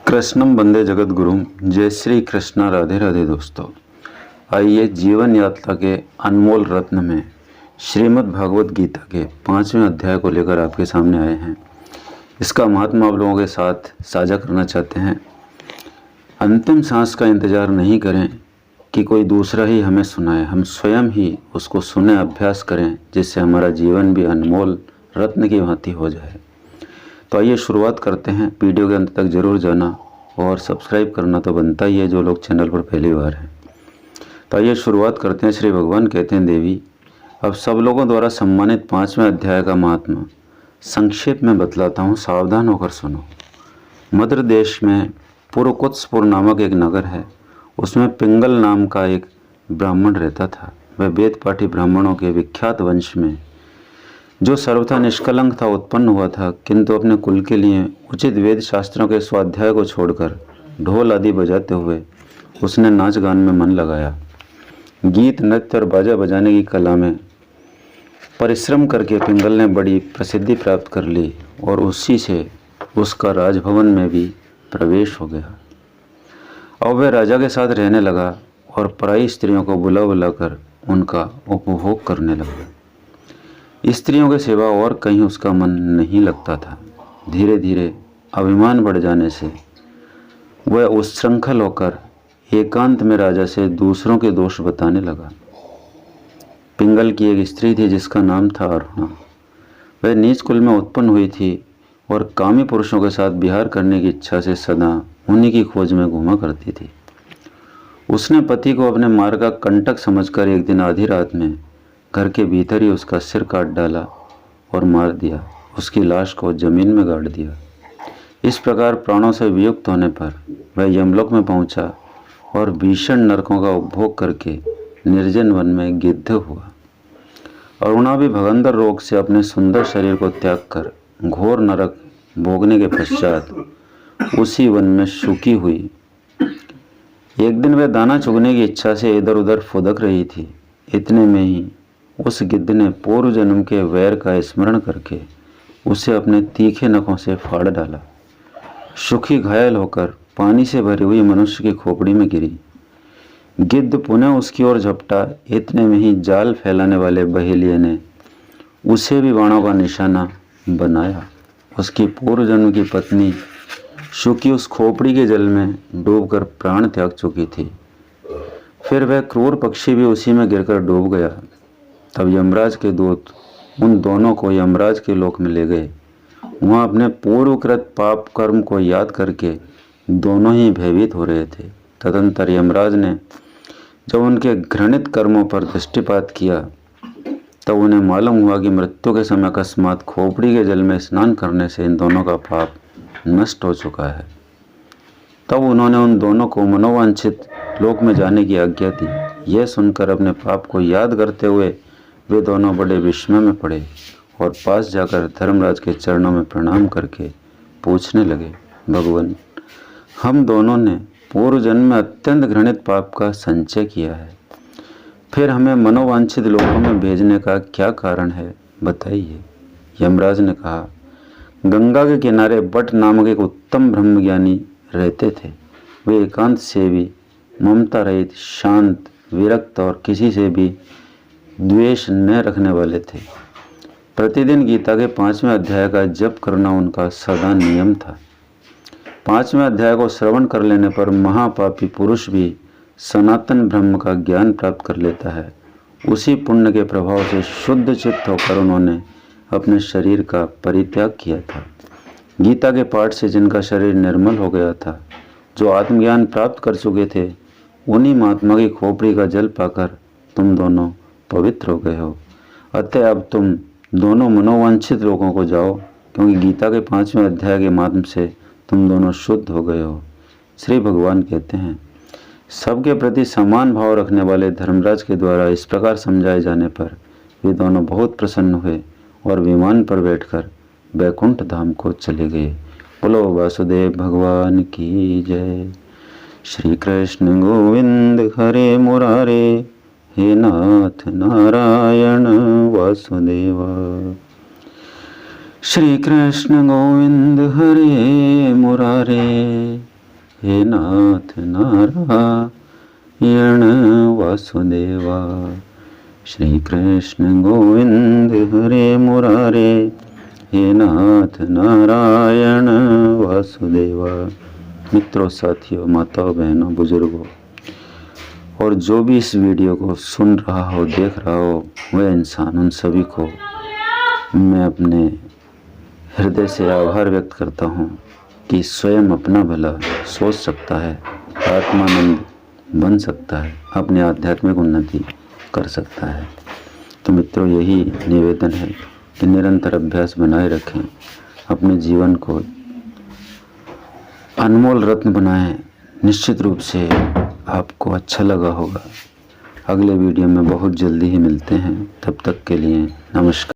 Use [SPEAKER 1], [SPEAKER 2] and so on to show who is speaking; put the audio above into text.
[SPEAKER 1] कृष्णम वंदे जगत गुरुम। जय श्री कृष्णा। राधे राधे दोस्तों। आइए जीवन यात्रा के अनमोल रत्न में श्रीमद् भागवत गीता के 5वें अध्याय को लेकर आपके सामने आए हैं। इसका महात्मा आप लोगों के साथ साझा करना चाहते हैं। अंतिम सांस का इंतजार नहीं करें कि कोई दूसरा ही हमें सुनाए, हम स्वयं ही उसको सुने, अभ्यास करें, जिससे हमारा जीवन भी अनमोल रत्न की भांति हो जाए। तो आइए शुरुआत करते हैं। वीडियो के अंत तक जरूर जाना और सब्सक्राइब करना तो बनता ही है जो लोग चैनल पर पहली बार हैं। तो आइए शुरुआत करते हैं। श्री भगवान कहते हैं, देवी अब सब लोगों द्वारा सम्मानित 5वें अध्याय का महात्मा संक्षेप में बतलाता हूँ, सावधान होकर सुनो। मद्र देश में पुरकुत्सपुर नामक एक नगर है। उसमें पिंगल नाम का एक ब्राह्मण रहता था। वह वेद पाठी ब्राह्मणों के विख्यात वंश में जो सर्वथा निष्कलंक था उत्पन्न हुआ था, किंतु अपने कुल के लिए उचित वेद शास्त्रों के स्वाध्याय को छोड़कर ढोल आदि बजाते हुए उसने नाच गान में मन लगाया। गीत, नृत्य और बाजा बजाने की कला में परिश्रम करके पिंगल ने बड़ी प्रसिद्धि प्राप्त कर ली और उसी से उसका राजभवन में भी प्रवेश हो गया। अब वह राजा के साथ रहने लगा और पराई स्त्रियों को बुला बुलाकर उनका उपभोग करने लगा। स्त्रियों के सिवा और कहीं उसका मन नहीं लगता था। धीरे धीरे अभिमान बढ़ जाने से वह उच्छृंखल होकर एकांत में राजा से दूसरों के दोष बताने लगा। पिंगल की एक स्त्री थी जिसका नाम था अरुणा। वह नीच कुल में उत्पन्न हुई थी और कामी पुरुषों के साथ विहार करने की इच्छा से सदा उन्हीं की खोज में घूमा करती थी। उसने पति को अपने मार्ग का कंटक समझकर एक दिन आधी रात में घर के भीतर ही उसका सिर काट डाला और मार दिया। उसकी लाश को जमीन में गाड़ दिया। इस प्रकार प्राणों से वियुक्त होने पर वह यमलोक में पहुंचा और भीषण नरकों का उपभोग करके निर्जन वन में गिद्ध हुआ। अरुणा भी भगंदर रोग से अपने सुंदर शरीर को त्याग कर घोर नरक भोगने के पश्चात उसी वन में सुखी हुई। एक दिन वह दाना चुगने की इच्छा से इधर उधर फुदक रही थी। इतने में ही उस गिद्ध ने पूर्व जन्म के वैर का स्मरण करके उसे अपने तीखे नखों से फाड़ डाला। सुखी घायल होकर पानी से भरी हुई मनुष्य की खोपड़ी में गिरी। गिद्ध पुनः उसकी ओर झपटा। इतने में ही जाल फैलाने वाले बहेलिये ने उसे भी बाणों का निशाना बनाया। उसकी पूर्व जन्म की पत्नी सुखी उस खोपड़ी के जल में डूबकर प्राण त्याग चुकी थी। फिर वह क्रूर पक्षी भी उसी में गिरकर डूब गया। तब यमराज के दूत उन दोनों को यमराज के लोक में ले गए। वहाँ अपने पूर्वकृत पाप कर्म को याद करके दोनों ही भयभीत हो रहे थे। तदंतर यमराज ने जब उनके घृणित कर्मों पर दृष्टिपात किया तब उन्हें मालूम हुआ कि मृत्यु के समय अकस्मात खोपड़ी के जल में स्नान करने से इन दोनों का पाप नष्ट हो चुका है। तब उन्होंने उन दोनों को मनोवांछित लोक में जाने की आज्ञा दी। यह सुनकर अपने पाप को याद करते हुए वे दोनों बड़े विस्मय में पड़े और पास जाकर धर्मराज के चरणों में प्रणाम करके पूछने लगे, भगवान, हम दोनों ने पूर्व जन्म में अत्यंत घृणित पाप का संचय किया है, फिर हमें मनोवांछित लोकों में भेजने का क्या कारण है, बताइए। यमराज ने कहा, गंगा के किनारे बट नामक एक उत्तम ब्रह्मज्ञानी रहते थे। वे एकांत सेवी, ममता रहित, शांत, विरक्त और किसी से भी द्वेष न रखने वाले थे। प्रतिदिन गीता के 5वें अध्याय का जप करना उनका सदा नियम था। 5वें अध्याय को श्रवण कर लेने पर महापापी पुरुष भी सनातन ब्रह्म का ज्ञान प्राप्त कर लेता है। उसी पुण्य के प्रभाव से शुद्ध चित्त होकर उन्होंने अपने शरीर का परित्याग किया था। गीता के पाठ से जिनका शरीर निर्मल हो गया था, जो आत्मज्ञान प्राप्त कर चुके थे, उन्हीं महात्मा की खोपड़ी का जल पाकर तुम दोनों पवित्र हो गए हो। अतः अब तुम दोनों मनोवांछित लोगों को जाओ, क्योंकि गीता के 5वें अध्याय के माध्यम से तुम दोनों शुद्ध हो गए हो। श्री भगवान कहते हैं, सबके प्रति समान भाव रखने वाले धर्मराज के द्वारा इस प्रकार समझाए जाने पर वे दोनों बहुत प्रसन्न हुए और विमान पर बैठकर बैकुंठ धाम को चले गए। बोलो वासुदेव भगवान की जय। श्री कृष्ण गोविंद हरे मुरारे, हे नाथ नारायण वासुदेवा। श्री कृष्ण गोविंद हरे मुरारे, हे नाथ नारायण वासुदेवा। श्री कृष्ण गोविंद हरे मुरारे, हे नाथ नारायण वासुदेवा। मित्रों, साथियों, माताओं, बहनों, बुजुर्गों और जो भी इस वीडियो को सुन रहा हो, देख रहा हो, वह इंसान, उन सभी को मैं अपने हृदय से आभार व्यक्त करता हूँ कि स्वयं अपना भला सोच सकता है, आत्मानंद बन सकता है, अपनी आध्यात्मिक उन्नति कर सकता है। तो मित्रों, यही निवेदन है कि निरंतर अभ्यास बनाए रखें, अपने जीवन को अनमोल रत्न बनाएं। निश्चित रूप से आपको अच्छा लगा होगा। अगले वीडियो में बहुत जल्दी ही मिलते हैं। तब तक के लिए नमस्कार।